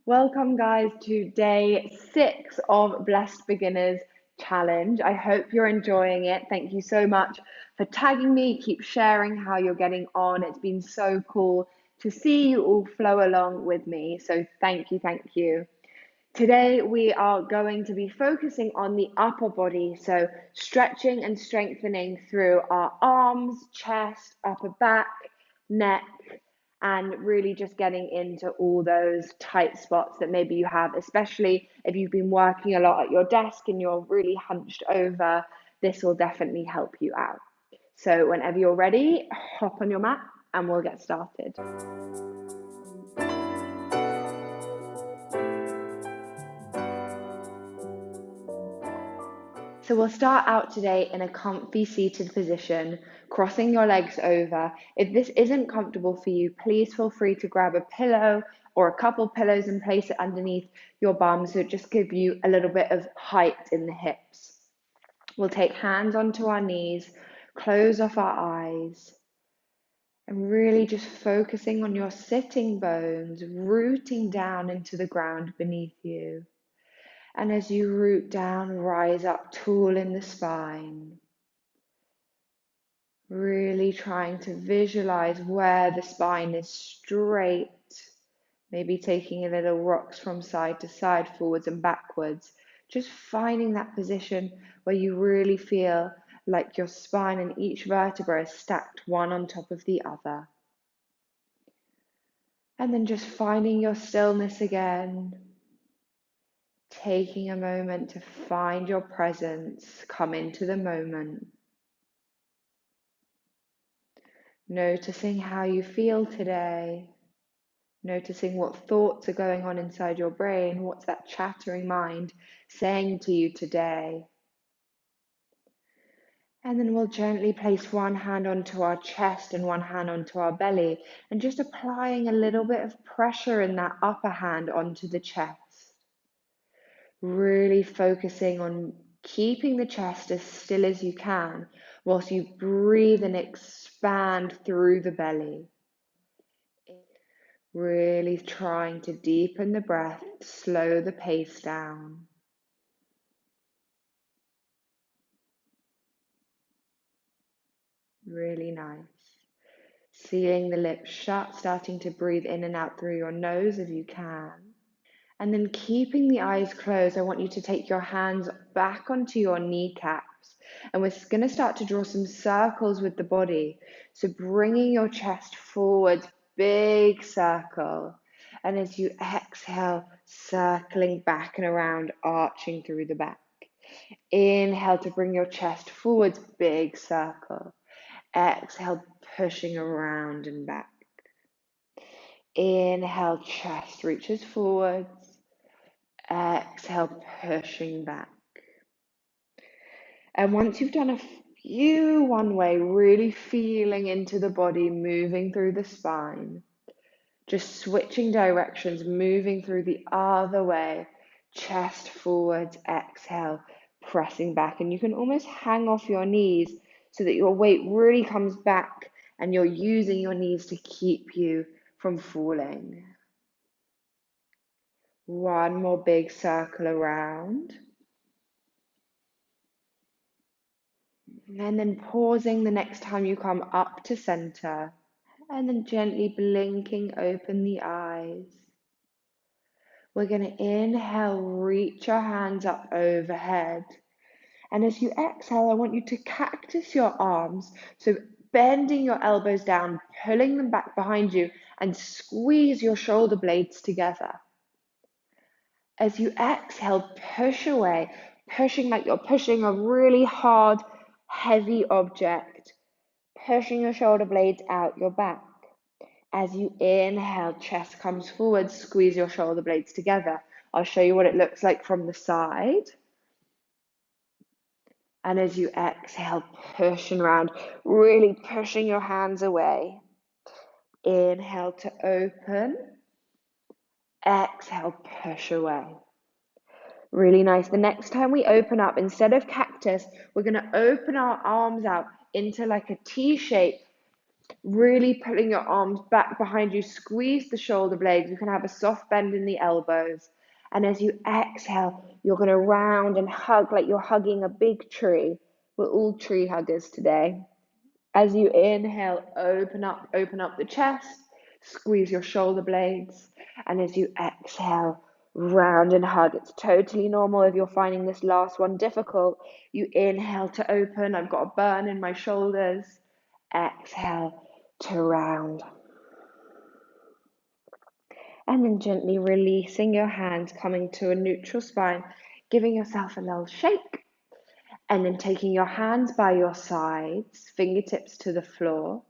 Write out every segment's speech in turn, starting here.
Welcome, guys, to day 6 of Blessed Beginners Challenge. I hope you're enjoying it. Thank you so much for tagging me. Keep sharing how you're getting on. It's been so cool to see you all flow along with me. So, thank you, thank you. Today, we are going to be focusing on the upper body. So, stretching and strengthening through our arms, chest, upper back, neck, and really just getting into all those tight spots that maybe you have, especially if you've been working a lot at your desk and you're really hunched over. This will definitely help you out. So, whenever you're ready, hop on your mat and we'll get started. So we'll start out today in a comfy seated position, crossing your legs over. If this isn't comfortable for you, please feel free to grab a pillow or a couple pillows and place it underneath your bum so it just gives you a little bit of height in the hips. We'll take hands onto our knees, close off our eyes, and really just focusing on your sitting bones, rooting down into the ground beneath you. And as you root down, rise up tall in the spine. Really trying to visualize where the spine is straight. Maybe taking a little rocks from side to side, forwards and backwards. Just finding that position where you really feel like your spine and each vertebra is stacked one on top of the other. And then just finding your stillness again. Taking a moment to find your presence, come into the moment. Noticing how you feel today. Noticing what thoughts are going on inside your brain. What's that chattering mind saying to you today? And then we'll gently place one hand onto our chest and one hand onto our belly, and just applying a little bit of pressure in that upper hand onto the chest. Really focusing on keeping the chest as still as you can whilst you breathe and expand through the belly. Really trying to deepen the breath, slow the pace down. Really nice. Sealing the lips shut, starting to breathe in and out through your nose if you can. And then keeping the eyes closed, I want you to take your hands back onto your kneecaps. And we're going to start to draw some circles with the body. So bringing your chest forward, big circle. And as you exhale, circling back and around, arching through the back. Inhale to bring your chest forwards, big circle. Exhale, pushing around and back. Inhale, chest reaches forwards. Exhale, pushing back. And once you've done a few one way, really feeling into the body, moving through the spine, just switching directions, moving through the other way, chest forwards, exhale, pressing back. And you can almost hang off your knees so that your weight really comes back and you're using your knees to keep you from falling. One more big circle around. And then pausing the next time you come up to center. And then gently blinking open the eyes. We're going to inhale, reach your hands up overhead. And as you exhale, I want you to cactus your arms. So bending your elbows down, pulling them back behind you, and squeeze your shoulder blades together. As you exhale, push away, pushing like you're pushing a really hard, heavy object, pushing your shoulder blades out your back. As you inhale, chest comes forward, squeeze your shoulder blades together. I'll show you what it looks like from the side. And as you exhale, pushing around, really pushing your hands away. Inhale to open. Exhale, push away. Really nice. The next time we open up, instead of cactus, we're going to open our arms out into like a T shape, Really pulling your arms back behind you, squeeze the shoulder blades. You can have a soft bend in the elbows. And as you exhale, you're going to round and hug like you're hugging a big tree. We're all tree huggers today. As you inhale, open up the chest, squeeze your shoulder blades. And as you exhale, round and hug. It's totally normal if you're finding this last one difficult. You inhale to open. I've got a burn in my shoulders. Exhale to round. And then gently releasing your hands, coming to a neutral spine, giving yourself a little shake. And then taking your hands by your sides, fingertips to the floor.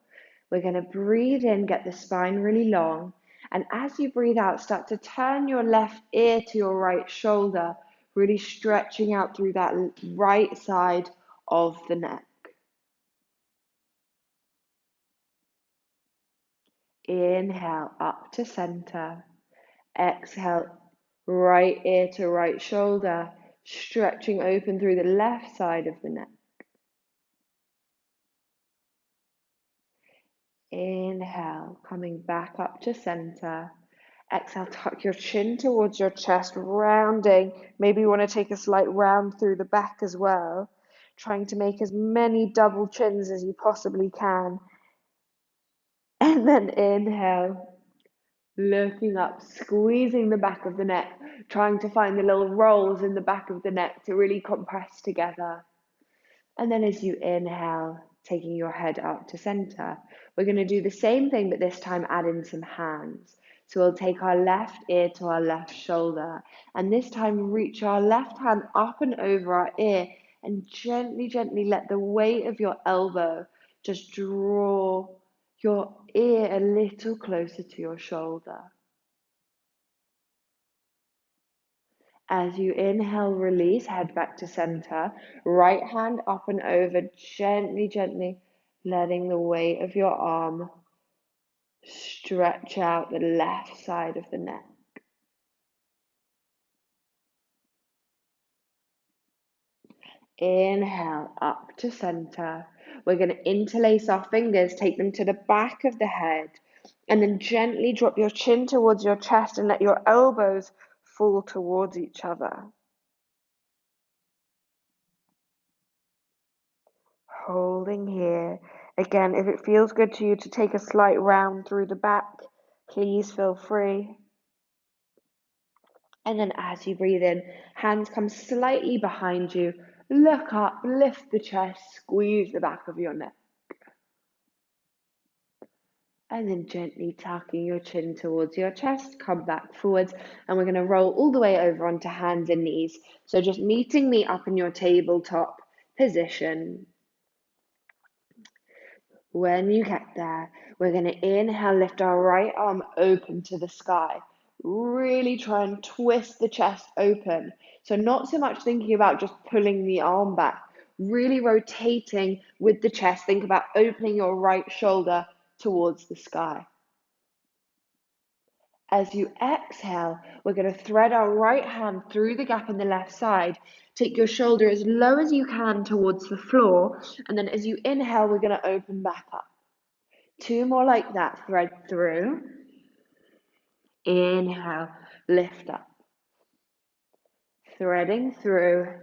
We're going to breathe in, get the spine really long. And as you breathe out, start to turn your left ear to your right shoulder, really stretching out through that right side of the neck. Inhale, up to center. Exhale, right ear to right shoulder, stretching open through the left side of the neck. Inhale, coming back up to center. Exhale, tuck your chin towards your chest, rounding. Maybe you want to take a slight round through the back as well, trying to make as many double chins as you possibly can. And then inhale, looking up, squeezing the back of the neck, trying to find the little rolls in the back of the neck to really compress together. And then as you inhale, taking your head up to center, we're going to do the same thing, but this time add in some hands. So we'll take our left ear to our left shoulder, and this time reach our left hand up and over our ear, and gently, gently let the weight of your elbow just draw your ear a little closer to your shoulder. As you inhale, release, head back to center. Right hand up and over, gently, gently letting the weight of your arm stretch out the left side of the neck. Inhale, up to center. We're going to interlace our fingers, take them to the back of the head, and then gently drop your chin towards your chest and let your elbows fall towards each other. Holding here. Again, if it feels good to you to take a slight round through the back, please feel free. And then as you breathe in, hands come slightly behind you. Look up, lift the chest, squeeze the back of your neck. And then gently tucking your chin towards your chest, come back forwards. And we're going to roll all the way over onto hands and knees. So just meeting me up in your tabletop position. When you get there, we're going to inhale, lift our right arm open to the sky. Really try and twist the chest open. So not so much thinking about just pulling the arm back, really rotating with the chest. Think about opening your right shoulder towards the sky. As you exhale, we're going to thread our right hand through the gap in the left side. Take your shoulder as low as you can towards the floor. And then as you inhale, we're going to open back up. Two more like that, thread through. Inhale, lift up. Threading through.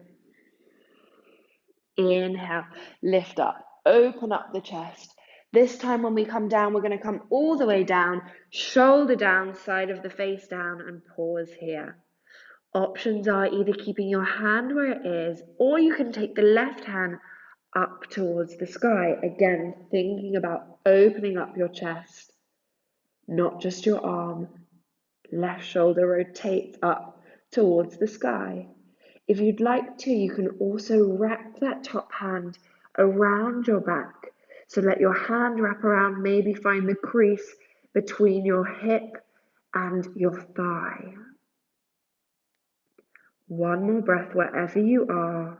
Inhale, lift up. Open up the chest. This time when we come down, we're going to come all the way down, shoulder down, side of the face down, and pause here. Options are either keeping your hand where it is, or you can take the left hand up towards the sky. Again, thinking about opening up your chest, not just your arm. Left shoulder rotates up towards the sky. If you'd like to, you can also wrap that top hand around your back. So let your hand wrap around, maybe find the crease between your hip and your thigh. One more breath wherever you are.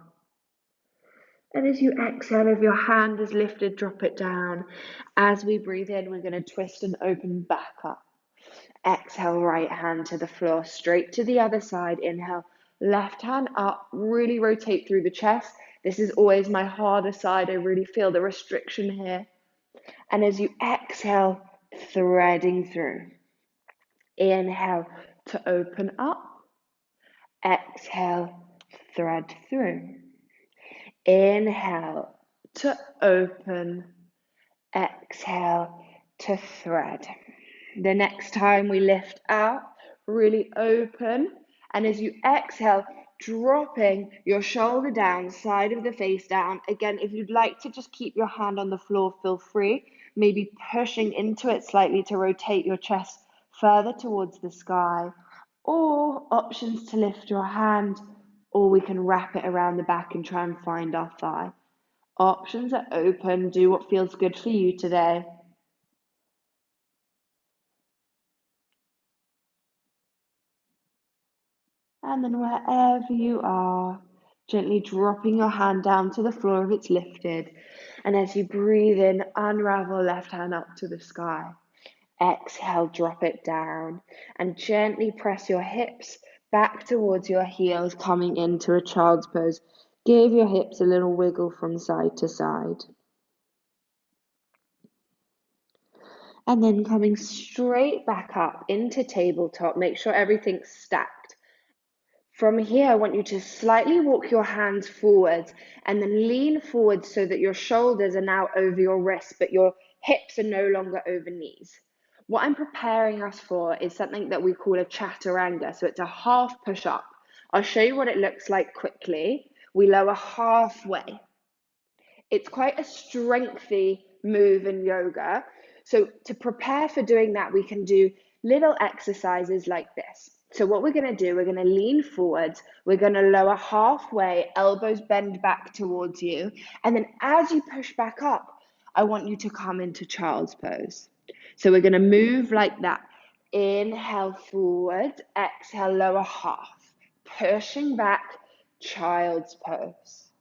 And as you exhale, if your hand is lifted, drop it down. As we breathe in, we're going to twist and open back up. Exhale, right hand to the floor, straight to the other side. Inhale, left hand up, really rotate through the chest. This is always my harder side. I really feel the restriction here. And as you exhale, threading through. Inhale to open up. Exhale, thread through. Inhale to open. Exhale to thread. The next time we lift out, really open. And as you exhale, dropping your shoulder down, side of the face down. Again, if you'd like to just keep your hand on the floor, feel free. Maybe pushing into it slightly to rotate your chest further towards the sky. Or options to lift your hand, or we can wrap it around the back and try and find our thigh. Options are open. Do what feels good for you today. And then wherever you are, gently dropping your hand down to the floor if it's lifted. And as you breathe in, unravel left hand up to the sky. Exhale, drop it down. And gently press your hips back towards your heels, coming into a child's pose. Give your hips a little wiggle from side to side. And then coming straight back up into tabletop. Make sure everything's stacked. From here, I want you to slightly walk your hands forwards and then lean forward so that your shoulders are now over your wrists, but your hips are no longer over knees. What I'm preparing us for is something that we call a chaturanga. So it's a half push up. I'll show you what it looks like quickly. We lower halfway. It's quite a strengthy move in yoga. So to prepare for doing that, we can do little exercises like this. So what we're going to do, we're going to lean forwards, we're going to lower halfway, elbows bend back towards you, and then as you push back up, I want you to come into child's pose. So we're going to move like that. Inhale forward, exhale lower half, pushing back, child's pose.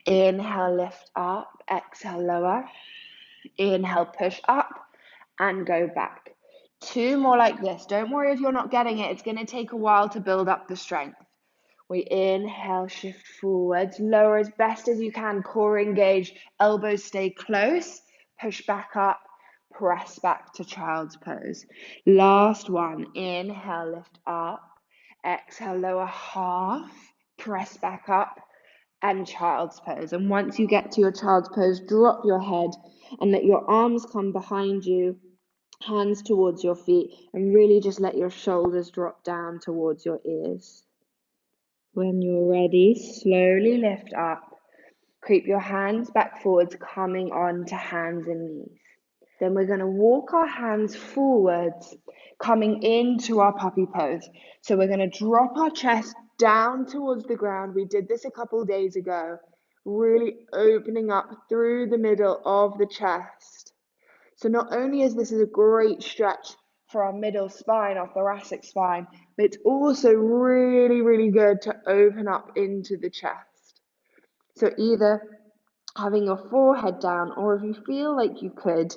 Inhale, lift up, exhale, lower. Inhale, push up and go back. Two more like this. Don't worry if you're not getting it. It's going to take a while to build up the strength. We inhale, shift forwards, lower as best as you can, core engaged, elbows stay close, push back up, press back to child's pose. Last one, inhale, lift up, exhale, lower half, press back up, and child's pose. And once you get to your child's pose, drop your head and let your arms come behind you, hands towards your feet, and really just let your shoulders drop down towards your ears. When you're ready, slowly lift up. Creep your hands back forwards, coming on to hands and knees. Then we're going to walk our hands forwards, coming into our puppy pose. So we're going to drop our chest down towards the ground. We did this a couple days ago, really opening up through the middle of the chest. So not only is this a great stretch for our middle spine, our thoracic spine, but it's also really, really good to open up into the chest. So either having your forehead down, or if you feel like you could,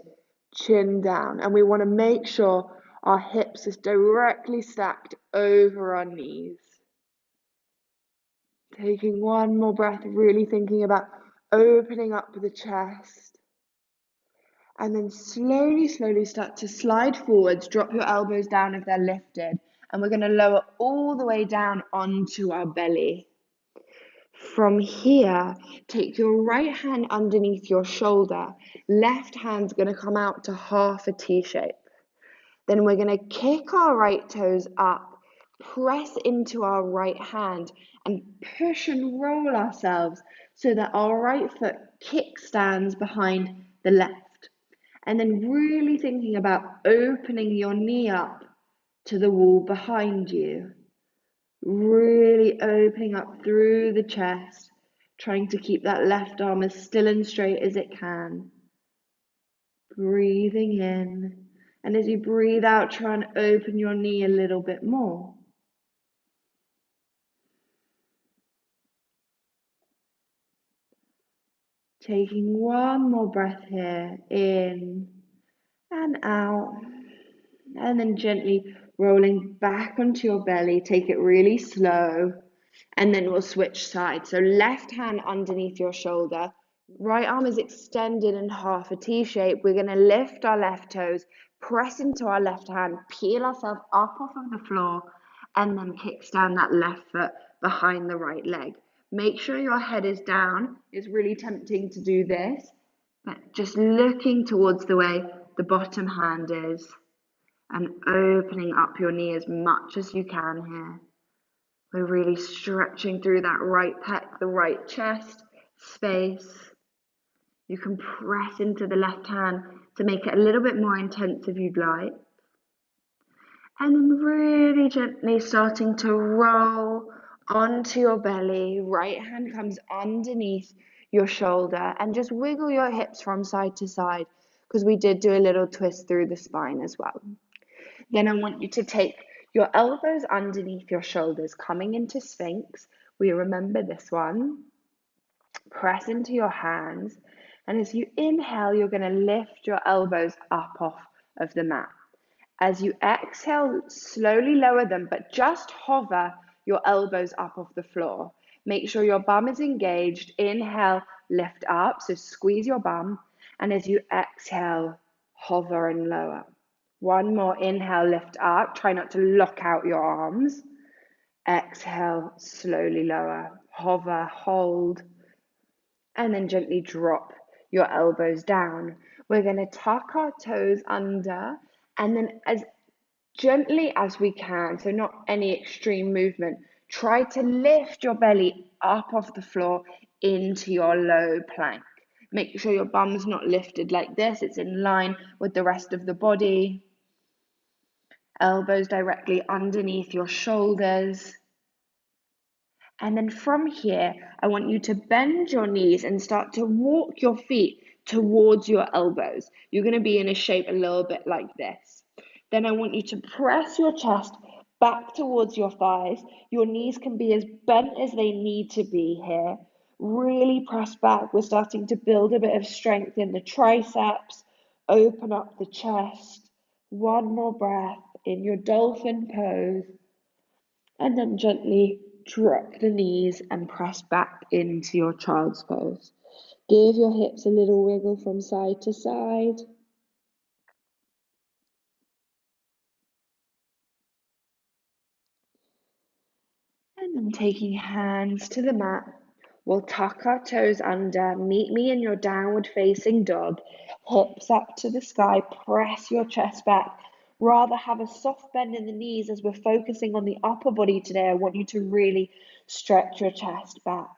chin down. And we want to make sure our hips is directly stacked over our knees. Taking one more breath, really thinking about opening up the chest. And then slowly, slowly start to slide forwards, drop your elbows down if they're lifted. And we're going to lower all the way down onto our belly. From here, take your right hand underneath your shoulder. Left hand's going to come out to half a T shape. Then we're going to kick our right toes up, press into our right hand, and push and roll ourselves so that our right foot kickstands behind the left. And then really thinking about opening your knee up to the wall behind you. Really opening up through the chest, trying to keep that left arm as still and straight as it can. Breathing in, and as you breathe out, try and open your knee a little bit more. Taking one more breath here, in and out, and then gently rolling back onto your belly. Take it really slow, and then we'll switch sides. So left hand underneath your shoulder, Right arm is extended in half a T shape. We're going to lift our left toes, press into our left hand, peel ourselves up off of the floor, and then kickstand that left foot behind the right leg. Make sure your head is down. It's really tempting to do this, but just looking towards the way the bottom hand is and opening up your knee as much as you can here. We're really stretching through that right pec, the right chest space. You can press into the left hand to make it a little bit more intense if you'd like. And then really gently starting to roll onto your belly. Right hand comes underneath your shoulder and just wiggle your hips from side to side because we did do a little twist through the spine as well. Then I want you to take your elbows underneath your shoulders, coming into Sphinx. We remember this one. Press into your hands. And as you inhale, you're going to lift your elbows up off of the mat. As you exhale, slowly lower them, but just hover your elbows up off the floor. Make sure your bum is engaged. Inhale, lift up. So squeeze your bum. And as you exhale, hover and lower. One more, inhale, lift up. Try not to lock out your arms. Exhale, slowly lower. Hover, hold, and then gently drop your elbows down. We're going to tuck our toes under, and then as gently as we can, so not any extreme movement, try to lift your belly up off the floor into your low plank. Make sure your bum's not lifted like this. It's in line with the rest of the body. Elbows directly underneath your shoulders. And then from here, I want you to bend your knees and start to walk your feet towards your elbows. You're going to be in a shape a little bit like this. Then I want you to press your chest back towards your thighs. Your knees can be as bent as they need to be here. Really press back. We're starting to build a bit of strength in the triceps. Open up the chest. One more breath in your dolphin pose. And then gently drop the knees and press back into your child's pose. Give your hips a little wiggle from side to side. And then taking hands to the mat, we'll tuck our toes under. Meet me in your downward facing dog. Hips up to the sky. Press your chest back. Rather have a soft bend in the knees as we're focusing on the upper body today. I want you to really stretch your chest back.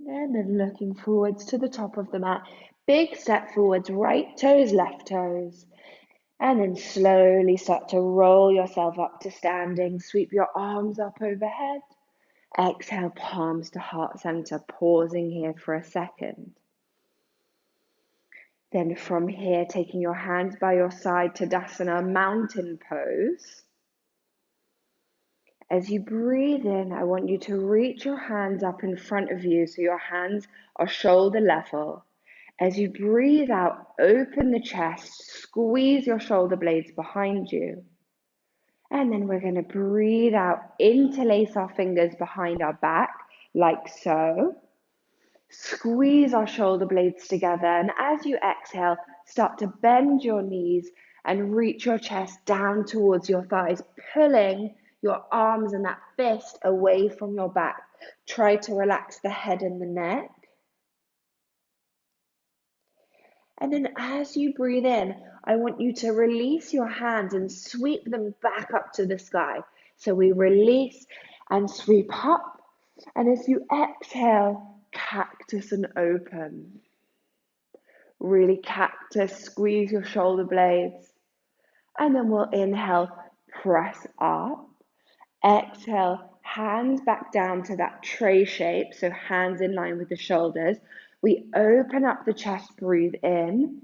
And then looking forwards to the top of the mat. Big step forwards, right toes, left toes. And then slowly start to roll yourself up to standing. Sweep your arms up overhead. Exhale, palms to heart center, pausing here for a second. Then from here, taking your hands by your side, Tadasana, mountain pose. As you breathe in, I want you to reach your hands up in front of you so your hands are shoulder level. As you breathe out, open the chest, squeeze your shoulder blades behind you. And then we're going to breathe out, interlace our fingers behind our back, like so. Squeeze our shoulder blades together. And as you exhale, start to bend your knees and reach your chest down towards your thighs, pulling your arms and that fist away from your back. Try to relax the head and the neck. And then as you breathe in, I want you to release your hands and sweep them back up to the sky. So we release and sweep up. And as you exhale, cactus and open. Really cactus, squeeze your shoulder blades. And then we'll inhale, press up. Exhale, hands back down to that tray shape, so hands in line with the shoulders. We open up the chest, breathe in.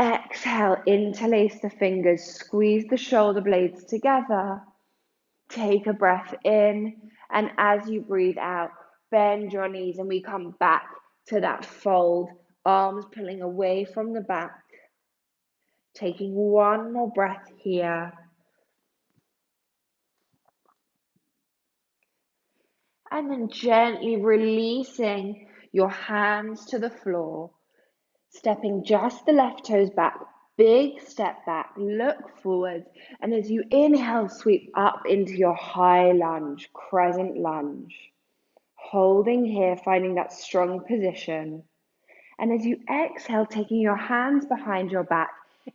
Exhale, interlace the fingers, squeeze the shoulder blades together. Take a breath in, and as you breathe out, bend your knees and we come back to that fold, arms pulling away from the back. Taking one more breath here. And then gently releasing your hands to the floor, stepping just the left toes back, big step back, look forward. And as you inhale, sweep up into your high lunge, crescent lunge. Holding here, finding that strong position. And as you exhale, taking your hands behind your back,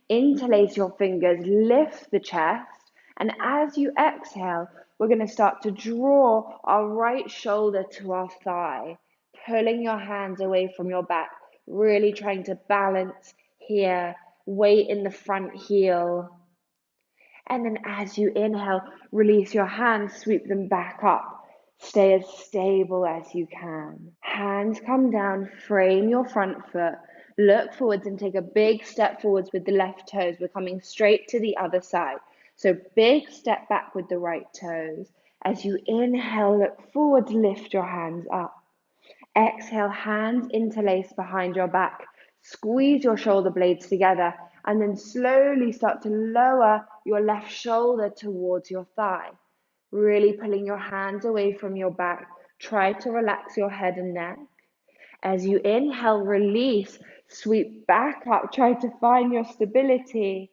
interlace your fingers, lift the chest. And as you exhale, we're going to start to draw our right shoulder to our thigh, pulling your hands away from your back, really trying to balance here, weight in the front heel. And then as you inhale, release your hands, sweep them back up. Stay as stable as you can. Hands come down, frame your front foot, look forwards and take a big step forwards with the left toes. We're coming straight to the other side. So big step back with the right toes. As you inhale, look forwards, lift your hands up. Exhale, hands interlace behind your back. Squeeze your shoulder blades together and then slowly start to lower your left shoulder towards your thigh. Really pulling your hands away from your back. Try to relax your head and neck. As you inhale, release, sweep back up. Try to find your stability.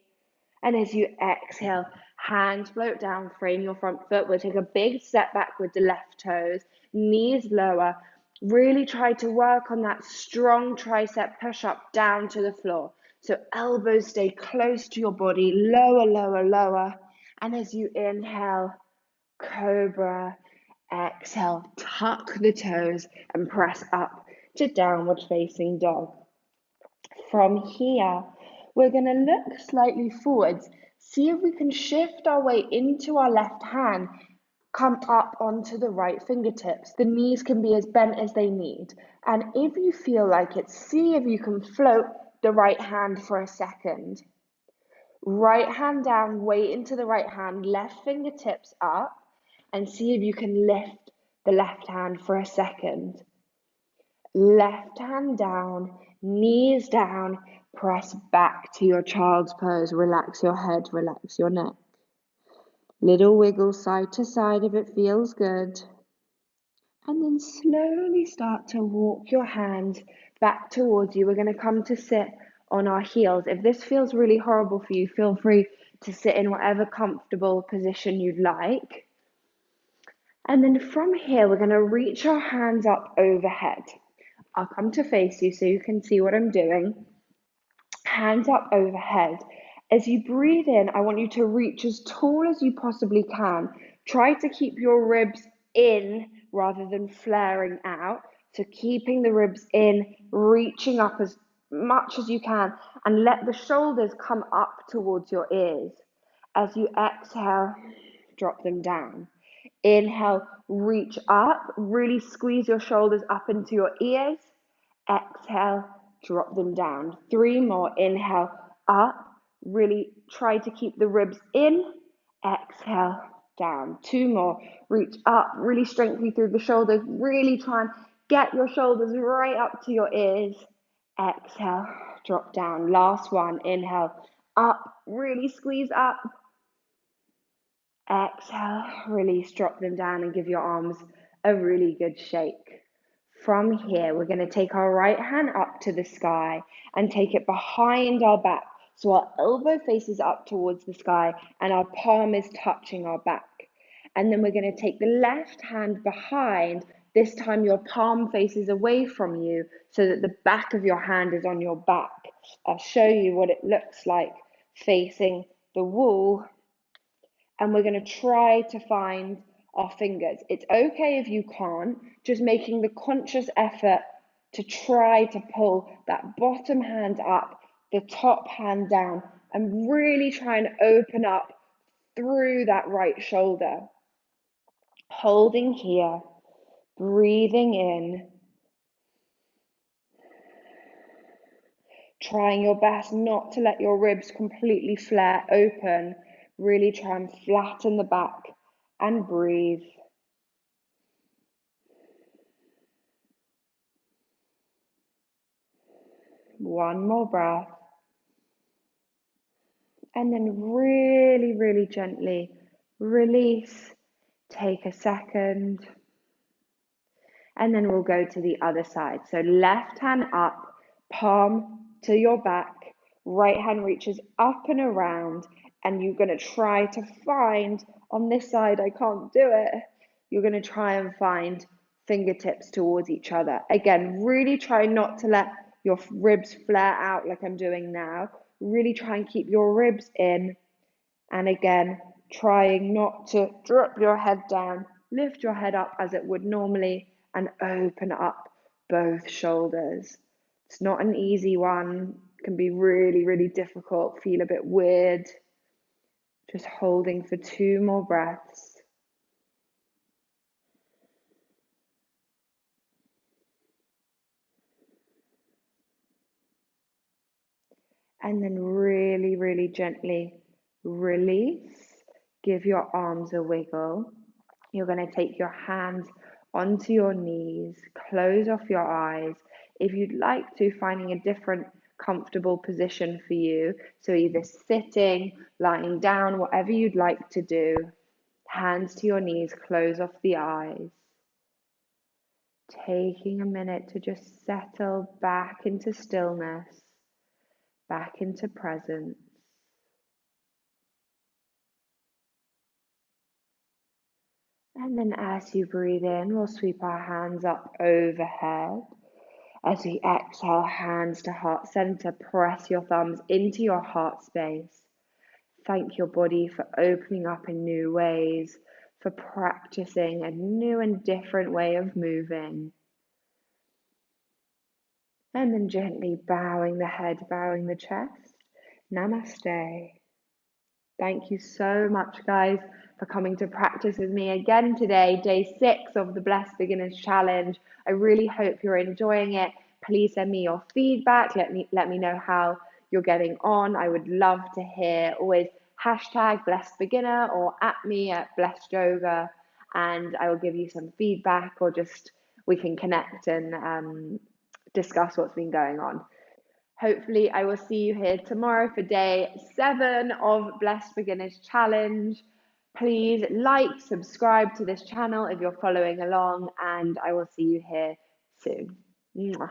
And as you exhale, hands float down, frame your front foot. We'll take a big step back with the left toes, knees lower. Really try to work on that strong tricep push up down to the floor. So elbows stay close to your body, lower, lower, lower. And as you inhale, cobra, exhale, tuck the toes and press up to downward facing dog. From here, we're going to look slightly forwards, see if we can shift our way into our left hand, come up onto the right fingertips. The knees can be as bent as they need. And if you feel like it, see if you can float the right hand for a second. Right hand down, weight into the right hand, left fingertips up, and see if you can lift the left hand for a second. Left hand down, knees down, press back to your child's pose. Relax your head, relax your neck. Little wiggle side to side if it feels good. And then slowly start to walk your hands back towards you. We're going to come to sit on our heels. If this feels really horrible for you, feel free to sit in whatever comfortable position you'd like. And then from here, we're going to reach our hands up overhead. I'll come to face you so you can see what I'm doing. Hands up overhead. As you breathe in, I want you to reach as tall as you possibly can. Try to keep your ribs in rather than flaring out. So keeping the ribs in, reaching up as much as you can, and let the shoulders come up towards your ears. As you exhale, drop them down. Inhale, reach up, really squeeze your shoulders up into your ears. Exhale, drop them down. 3 more. Inhale, up. Really try to keep the ribs in. Exhale, down. 2 more. Reach up, really strengthen through the shoulders. Really try and get your shoulders right up to your ears. Exhale, drop down. Last one. Inhale, up. Really squeeze up. Exhale, release, drop them down and give your arms a really good shake. From here, we're going to take our right hand up to the sky and take it behind our back. So our elbow faces up towards the sky and our palm is touching our back. And then we're going to take the left hand behind. This time your palm faces away from you so that the back of your hand is on your back. I'll show you what it looks like facing the wall. And we're going to try to find our fingers. It's okay if you can't, just making the conscious effort to try to pull that bottom hand up, the top hand down, and really try and open up through that right shoulder. Holding here, breathing in, trying your best not to let your ribs completely flare open. Really try and flatten the back and breathe. One more breath. And then really, really gently release. Take a second. And then we'll go to the other side. So left hand up, palm to your back, right hand reaches up and around, and you're going to try to find on this side, I can't do it. You're going to try and find fingertips towards each other. Again, really try not to let your ribs flare out like I'm doing now. Really try and keep your ribs in. And again, trying not to drop your head down, lift your head up as it would normally, and open up both shoulders. It's not an easy one, it can be really, really difficult, feel a bit weird. Just holding for 2 more breaths. And then really, really gently release. Give your arms a wiggle. You're going to take your hands onto your knees, close off your eyes. If you'd like to, finding a different comfortable position for you. So either sitting, lying down, whatever you'd like to do. Hands to your knees, close off the eyes. Taking a minute to just settle back into stillness, back into presence. And then as you breathe in, we'll sweep our hands up overhead. As we exhale, hands to heart center, press your thumbs into your heart space. Thank your body for opening up in new ways, for practicing a new and different way of moving. And then gently bowing the head, bowing the chest. Namaste. Thank you so much, guys, for coming to practice with me again today, day 6 of the Blessed Beginners Challenge. I really hope you're enjoying it. Please send me your feedback. Let me know how you're getting on. I would love to hear. Always hashtag Blessed Beginner or at me at Blessed Yoga, and I will give you some feedback, or just we can connect and discuss what's been going on. Hopefully, I will see you here tomorrow for day 7 of Blessed Beginners Challenge. Please like, subscribe to this channel if you're following along, and I will see you here soon. Mwah.